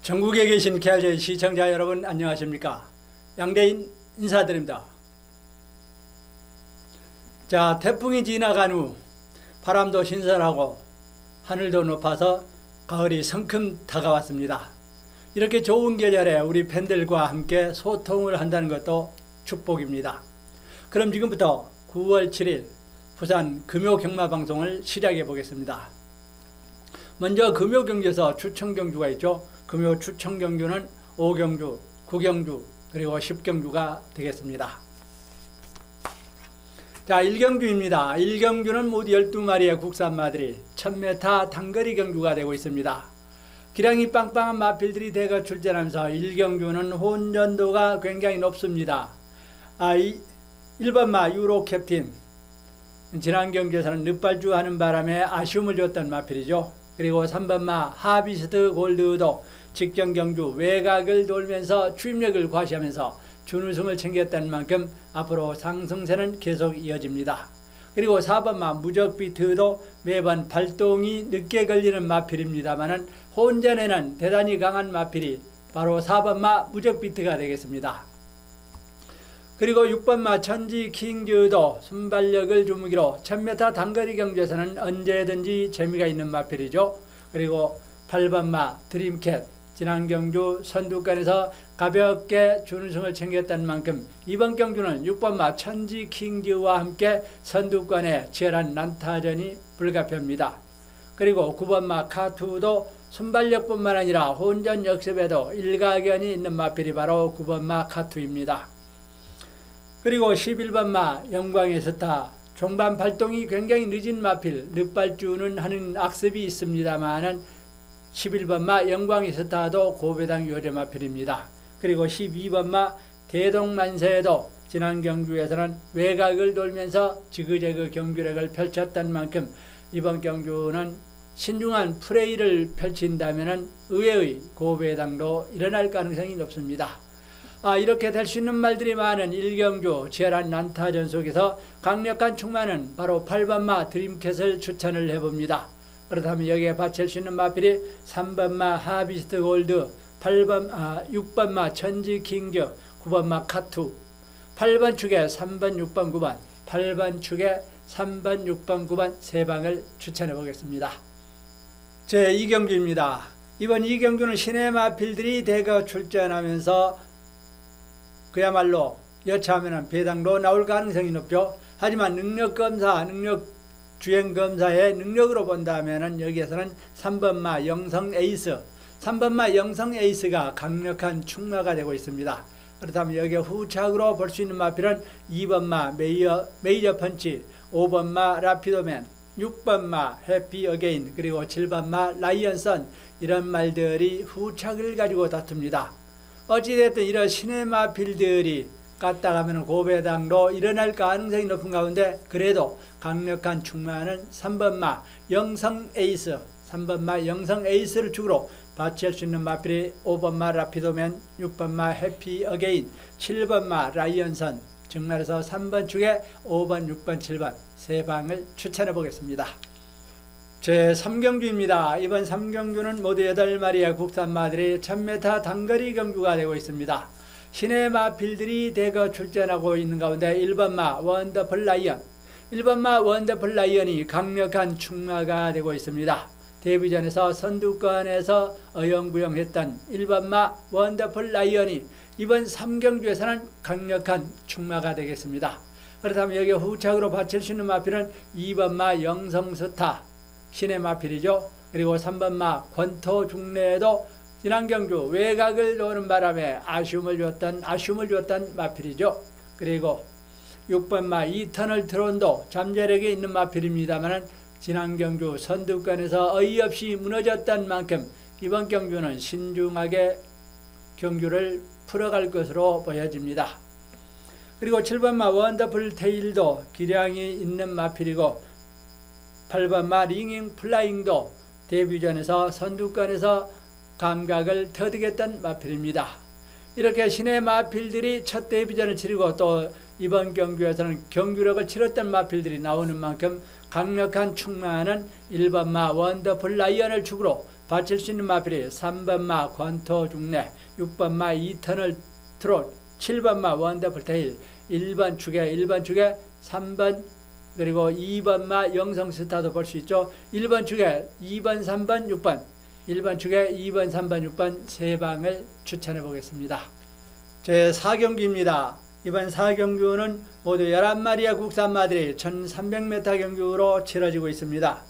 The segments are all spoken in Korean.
전국에 계신 KRJ 시청자 여러분 안녕하십니까? 양대인 인사드립니다. 자, 태풍이 지나간 후 바람도 신선하고 하늘도 높아서 가을이 성큼 다가왔습니다. 이렇게 좋은 계절에 우리 팬들과 함께 소통을 한다는 것도 축복입니다. 그럼 지금부터 9월 7일 부산 금요경마방송을 시작해 보겠습니다. 먼저 금요경주에서 추천경주가 있죠. 금요 추천경주는 5경주, 9경주, 그리고 10경주가 되겠습니다. 자, 1경주입니다. 1경주는 모두 12마리의 국산마들이 1000m 단거리 경주가 되고 있습니다. 기량이 빵빵한 마필들이 대거 출전하면서 1경주는 혼전도가 굉장히 높습니다. 1번마 유로 캡틴, 지난 경주에서는 늑발주 하는 바람에 아쉬움을 줬던 마필이죠. 그리고 3번마 하비스트 골드도 직전 경주 외곽을 돌면서 추임력을 과시하면서 준우승을 챙겼던 만큼 앞으로 상승세는 계속 이어집니다. 그리고 4번마 무적비트도 매번 발동이 늦게 걸리는 마필입니다만은 혼전에는 대단히 강한 마필이 바로 4번마 무적비트가 되겠습니다. 그리고 6번마 천지킹즈도 순발력을 주무기로 1000m 단거리 경주에서는 언제든지 재미가 있는 마필이죠. 그리고 8번마 드림캣, 지난 경주 선두권에서 가볍게 준우승을 챙겼던 만큼 이번 경주는 6번마 천지킹즈와 함께 선두권에 치열한 난타전이 불가피합니다. 그리고 9번마 카투도 순발력뿐만 아니라 혼전 역습에도 일가견이 있는 마필이 바로 9번마 카투입니다. 그리고 11번마 영광의 스타, 종반 발동이 굉장히 늦은 마필, 늑발주는 하는 악습이 있습니다만은 11번마 영광의 스타도 고배당 요래 마필입니다. 그리고 12번마 대동만세에도 지난 경주에서는 외곽을 돌면서 지그재그 경주력을 펼쳤던 만큼 이번 경주는 신중한 플레이를 펼친다면 의외의 고배당도 일어날 가능성이 높습니다. 이렇게 될 수 있는 말들이 많은 1경주 치열한 난타전 속에서 강력한 충만은 바로 8번마 드림캣을 추천을 해봅니다. 그렇다면 여기에 받칠 수 있는 마필이 3번마 하비스트 골드, 6번마 천지킹즈, 9번마 카투, 8번 축에 3번, 6번, 9번, 8번 축에 3번, 6번, 9번 세 방을 추천해 보겠습니다. 제2경주입니다. 이번 2경주는 신의 마필들이 대거 출전하면서 그야말로 여차하면 배당도 나올 가능성이 높죠. 하지만 능력검사, 주행검사의 능력으로 본다면 여기에서는 3번마 영성에이스, 3번마 영성에이스가 강력한 충마가 되고 있습니다. 그렇다면 여기에 후착으로 볼 수 있는 마필은 2번마 메이저 펀치, 5번마 라피도맨, 6번마 해피 어게인, 그리고 7번마 라이언선, 이런 말들이 후착을 가지고 다툽니다. 어찌됐든 이런 신의 마필들이 갔다가면 고배당도 일어날 가능성이 높은 가운데 그래도 강력한 충만은 3번마 영성에이스, 3번마 영성에이스를 축으로 받칠 수 있는 마필이 5번마 라피도맨, 6번마 해피 어게인, 7번마 라이언선, 즉 말해서 3번 축에 5번, 6번, 7번 세 방을 추천해 보겠습니다. 제3경주입니다. 이번 3경주는 모두 8마리의 국산마들이 1000m 단거리 경주가 되고 있습니다. 신의 마필들이 대거 출전하고 있는 가운데 1번마 원더풀 라이언, 1번마 원더풀 라이언이 강력한 충마가 되고 있습니다. 데뷔전에서 선두권에서 어영부영했던 1번마 원더풀 라이언이 이번 3경주에서는 강력한 충마가 되겠습니다. 그렇다면 여기 후착으로 받칠 수 있는 마필은 2번마 영성스타, 신의 마필이죠. 그리고 3번마 권토중래에도 지난 경주 외곽을 노는 바람에 아쉬움을 줬던 마필이죠. 그리고 6번마 이터널 트론도 잠재력이 있는 마필입니다만 지난 경주 선두권에서 어이없이 무너졌던 만큼 이번 경주는 신중하게 경주를 풀어갈 것으로 보여집니다. 그리고 7번마 원더풀 테일도 기량이 있는 마필이고 8번마 링잉 플라잉도 데뷔전에서 선두권에서 감각을 터득했던 마필입니다. 이렇게 신의 마필들이 첫 데뷔전을 치르고 또 이번 경주에서는 경주력을 치렀던 마필들이 나오는 만큼 강력한 충만은 1번마 원더풀 라이언을 축으로 받칠 수 있는 마필이 3번마 권토 중내, 6번마 이터널 트롯, 7번마 원더풀 테일, 1번 축에 3번 그리고 2번마 영성 스타도 볼 수 있죠. 1번 축에 2번, 3번, 6번, 1번 축에 2번, 3번, 6번 세 방을 추천해 보겠습니다. 제 4경기입니다. 이번 4경주는 모두 11마리의 국산마들이 1300m 경주로 치러지고 있습니다.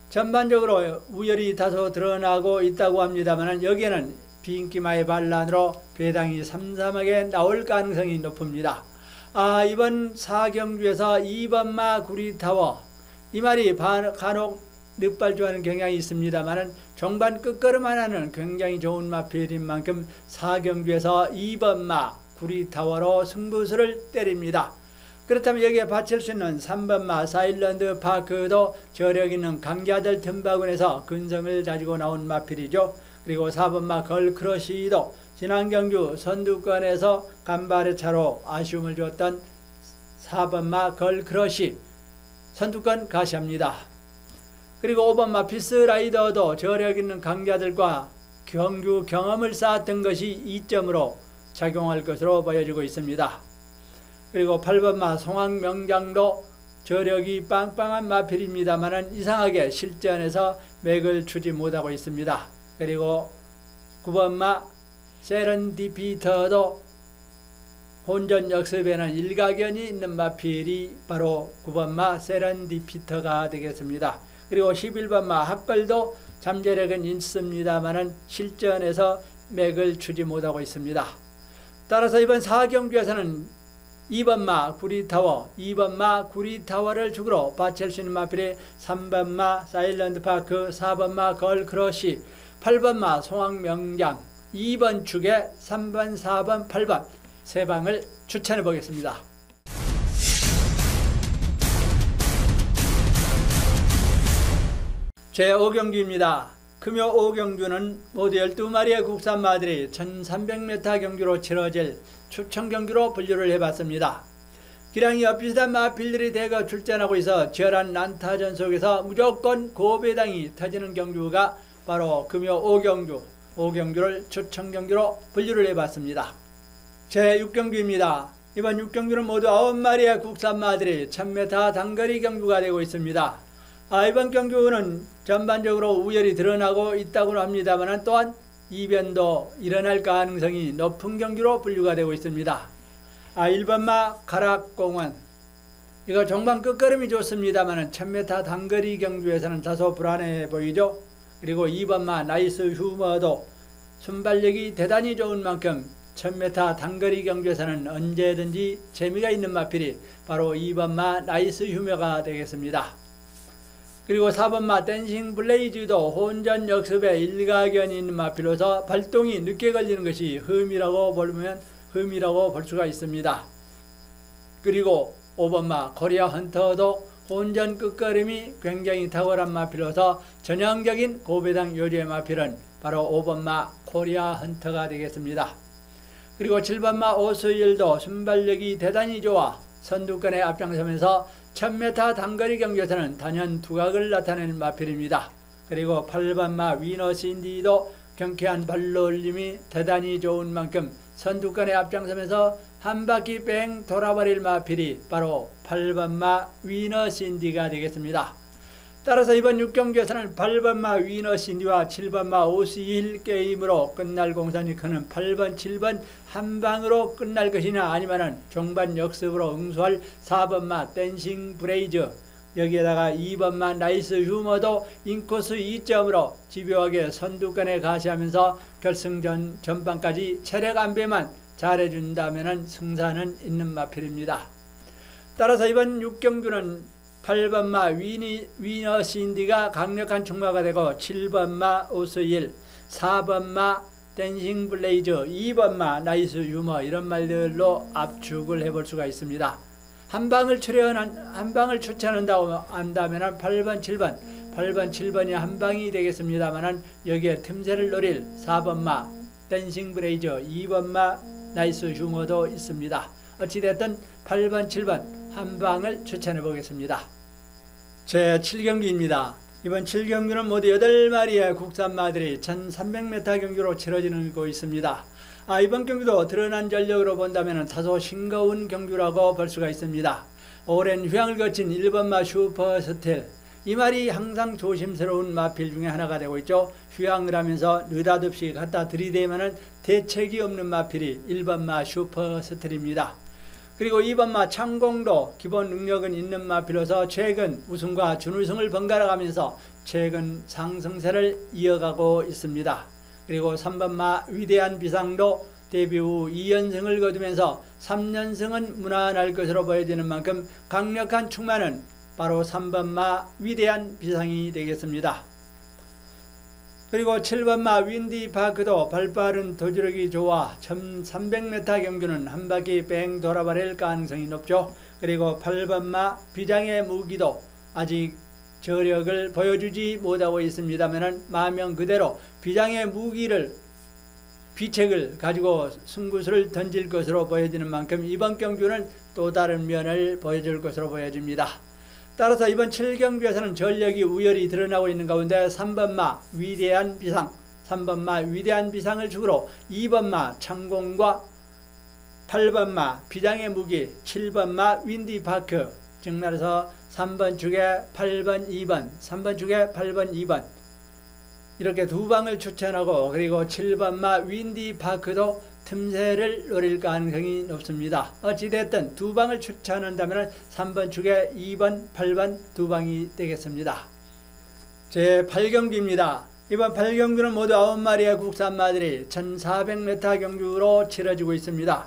전반적으로 우열이 다소 드러나고 있다고 합니다만 여기에는 비인기마의 반란으로 배당이 삼삼하게 나올 가능성이 높습니다. 이번 4경주에서 2번마 구리타워 이 말이 간혹 늑발주하는 경향이 있습니다만 종반 끝걸음 하나는 굉장히 좋은 마필인 만큼 4경주에서 2번마 구리타워로 승부수를 때립니다. 그렇다면 여기에 받칠 수 있는 3번마 사일런드 파크도 저력 있는 강자들 틈바구니에서 근성을 가지고 나온 마필이죠. 그리고 4번마 걸크러시도 지난 경주 선두권에서 간발의 차로 아쉬움을 주었던 4번마 걸크러시 선두권 가시합니다. 그리고 5번마 피스라이더도 저력 있는 강자들과 경주 경험을 쌓았던 것이 이점으로 작용할 것으로 보여지고 있습니다. 그리고 8번마 송악명장도 저력이 빵빵한 마필입니다만 이상하게 실전에서 맥을 추지 못하고 있습니다. 그리고 9번마 세렌디피터도 혼전 역습에는 일가견이 있는 마필이 바로 9번마 세렌디피터가 되겠습니다. 그리고 11번마 학걸도 잠재력은 있습니다만 실전에서 맥을 추지 못하고 있습니다. 따라서 이번 4경주에서는 2번마 구리타워, 2번마 구리타워를 죽으로 받칠 수 있는 마필이 3번마 사일런드 파크, 4번마 걸크러시, 8번마 송악명장, 2번 축에 3번, 4번, 8번 세 방을 추천해 보겠습니다. 제5경주입니다. 금요 5경주는 모두 12마리의 국산마들이 1300m 경주로 치러질 추천경주로 분류를 해봤습니다. 기량이 비슷한 마필들이 대거 출전하고 있어 치열한 난타전 속에서 무조건 고배당이 터지는 경주가 바로 금요 5경주를 추천경주로 분류를 해봤습니다. 제6경주입니다. 이번 6경주는 모두 9마리의 국산마들이 1000m 단거리 경주가 되고 있습니다. 이번 경주는 전반적으로 우열이 드러나고 있다고 합니다만 또한 이변도 일어날 가능성이 높은 경주로 분류가 되고 있습니다. 1번마 가락공원 이거 종반 끝걸음이 좋습니다만 1000m 단거리 경주에서는 다소 불안해 보이죠. 그리고 2번마 나이스 휴머도 순발력이 대단히 좋은 만큼 1000m 단거리 경주에서는 언제든지 재미가 있는 마필이 바로 2번마 나이스 휴머가 되겠습니다. 그리고 4번마 댄싱 블레이즈도 혼전 역습에 일가견이 있는 마필로서 발동이 늦게 걸리는 것이 흠이라고 볼 수가 있습니다. 그리고 5번마 코리아 헌터도 혼전 끝걸음이 굉장히 탁월한 마필로서 전형적인 고배당 요리의 마필은 바로 5번마 코리아 헌터가 되겠습니다. 그리고 7번마 오스일도 순발력이 대단히 좋아 선두권에 앞장서면서 1000m 단거리 경주에서는 단연 두각을 나타내는 마필입니다. 그리고 8번마 위너스인디도 경쾌한 발놀림이 대단히 좋은 만큼 선두권에 앞장서면서 한 바퀴 뺑 돌아버릴 마필이 바로 8번마 위너스인디가 되겠습니다. 따라서 이번 6경주에서는 8번마 위너스인디와 7번마 오스일 게임으로 끝날 공산이 크는 8번, 7번 한 방으로 끝날 것이냐 아니면은 종반 역습으로 응수할 4번마 댄싱 브레이즈 여기에다가 2번마 나이스 휴머도 인코스 2점으로 집요하게 선두권에 가시하면서 결승전 전반까지 체력 안배만 잘해준다면 승산은 있는 마필입니다. 따라서 이번 6경주는 8번마 위너스인디가 강력한 충마가 되고 7번마 오스일, 4번마 댄싱 블레이즈, 2번마 나이스 유머 이런 말들로 압축을 해볼 수가 있습니다. 한 방을 추천한다고 한다면 8번, 7번이 한 방이 되겠습니다만 여기에 틈새를 노릴 4번마 댄싱 블레이즈, 2번마 나이스 유머도 있습니다. 어찌됐든 8번, 7번 한 방을 추천해 보겠습니다. 제7경기입니다. 이번 7경기는 모두 8마리의 국산마들이 1300m 경기로 치러지고 있습니다. 이번 경기도 드러난 전력으로 본다면 다소 싱거운 경기라고 볼 수가 있습니다. 오랜 휴양을 거친 1번마 슈퍼스틸, 이 말이 항상 조심스러운 마필 중에 하나가 되고 있죠. 휴양을 하면서 느닷없이 갖다 들이대면 대책이 없는 마필이 1번마 슈퍼스틸입니다. 그리고 2번마 창공도 기본 능력은 있는 마필로서 최근 우승과 준우승을 번갈아 가면서 최근 상승세를 이어가고 있습니다. 그리고 3번마 위대한 비상도 데뷔 후 2연승을 거두면서 3연승은 무난할 것으로 보여지는 만큼 강력한 충만은 바로 3번마 위대한 비상이 되겠습니다. 그리고 7번마 윈디파크도 발빠른 도주력이 좋아 1300m 경주는 한 바퀴 뺑 돌아버릴 가능성이 높죠. 그리고 8번마 비장의 무기도 아직 저력을 보여주지 못하고 있습니다만 마명 그대로 비장의 무기를 비책을 가지고 승부수를 던질 것으로 보여지는 만큼 이번 경주는 또 다른 면을 보여줄 것으로 보여집니다. 따라서 이번 7경주에서는 전력이 우열이 드러나고 있는 가운데 3번마 위대한 비상, 3번마 위대한 비상을 축으로 2번마 창공과 8번마 비장의 무기, 7번마 윈디파크, 즉 말해서 3번 축에 8번 2번, 3번 축에 8번 2번 이렇게 두 방을 추천하고 그리고 7번마 윈디파크도 틈새를 노릴 가능성이 높습니다. 어찌됐든 두 방을 추천한다면 3번 축에 2번, 8번 두 방이 되겠습니다. 제8경기입니다. 이번 8경기는 모두 9마리의 국산마들이 1400m 경주로 치러지고 있습니다.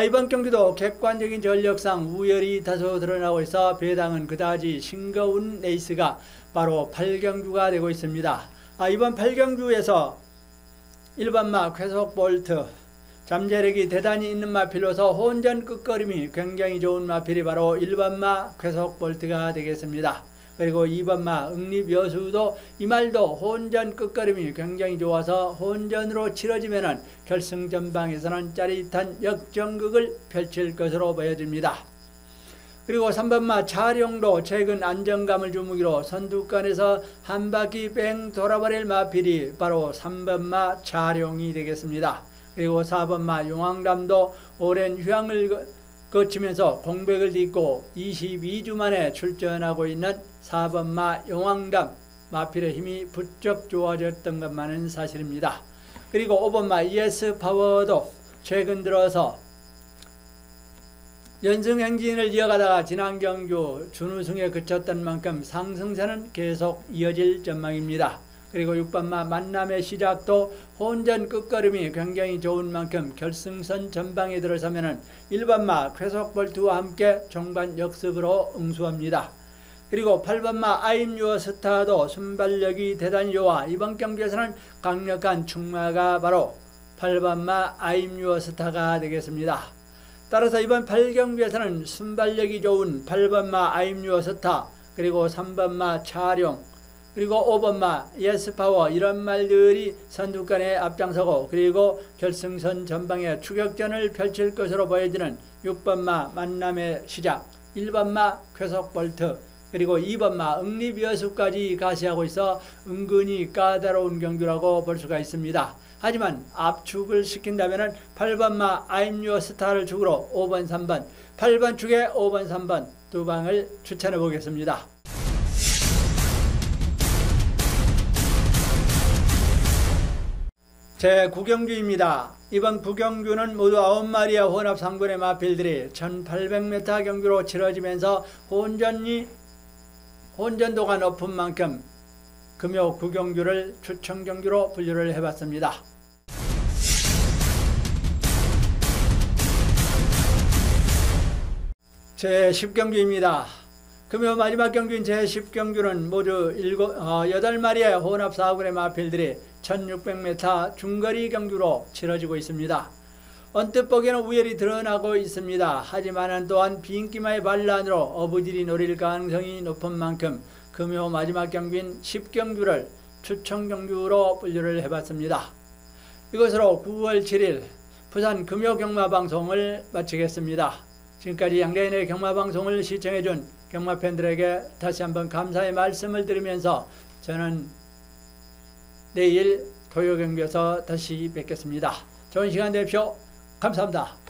이번 경기도 객관적인 전력상 우열이 다소 드러나고 있어 배당은 그다지 싱거운 레이스가 바로 8경주가 되고 있습니다. 이번 8경주에서 1번마 쾌속볼트, 잠재력이 대단히 있는 마필로서 혼전 끝걸음이 굉장히 좋은 마필이 바로 1번마 쾌속볼트가 되겠습니다. 그리고 2번마 응립여수도 이 말도 혼전 끝걸음이 굉장히 좋아서 혼전으로 치러지면 결승 전방에서는 짜릿한 역전극을 펼칠 것으로 보여집니다. 그리고 3번마 차룡도 최근 안정감을 주무기로 선두권에서 한 바퀴 뺑 돌아버릴 마필이 바로 3번마 차룡이 되겠습니다. 그리고 4번마 용왕담도 오랜 휴양을 거치면서 공백을 딛고 22주 만에 출전하고 있는 4번마 용왕담 마필의 힘이 부쩍 좋아졌던 것만은 사실입니다. 그리고 5번마 ES파워도 최근 들어서 연승 행진을 이어가다가 지난 경주 준우승에 그쳤던 만큼 상승세는 계속 이어질 전망입니다. 그리고 6번마 만남의 시작도 혼전 끝걸음이 굉장히 좋은 만큼 결승선 전방에 들어서면 1번마 쾌속볼트와 함께 종반 역습으로 응수합니다. 그리고 8번마 I'm Your Star도 순발력이 대단히 좋아 이번 경기에서는 강력한 충마가 바로 8번마 I'm Your Star가 되겠습니다. 따라서 이번 8경기에서는 순발력이 좋은 8번마 I'm Your Star, 그리고 3번마 차룡, 그리고 5번마 예스파워 이런 말들이 선두권에 앞장서고 그리고 결승선 전방에 추격전을 펼칠 것으로 보여지는 6번마 만남의 시작, 1번마 쾌속볼트, 그리고 2번마 응립여수까지 가시하고 있어 은근히 까다로운 경주라고 볼 수가 있습니다. 하지만 압축을 시킨다면 8번마 I'm Your Star를 축으로 5번 3번, 8번 축에 5번 3번 두 방을 추천해 보겠습니다. 제9경주입니다. 이번 9경주는 모두 9마리의 혼합 상군의 마필들이 1800m 경주로 치러지면서 혼전도가 높은 만큼 금요 9경주를 추천경주로 분류를 해봤습니다. 제10경주입니다. 금요 마지막 경주인 제10경주는 모두 8마리의 혼합 4군의 마필들이 1600m 중거리 경주로 치러지고 있습니다. 언뜻 보기에는 우열이 드러나고 있습니다. 하지만 또한 비인기마의 반란으로 어부질이 노릴 가능성이 높은 만큼 금요 마지막 경주인 10경주를 추천경주로 분류를 해봤습니다. 이것으로 9월 7일 부산 금요 경마방송을 마치겠습니다. 지금까지 양대인의 경마방송을 시청해준 경마팬들에게 다시 한번 감사의 말씀을 드리면서 저는 내일 토요경기에서 다시 뵙겠습니다. 좋은 시간 되십시오. 감사합니다.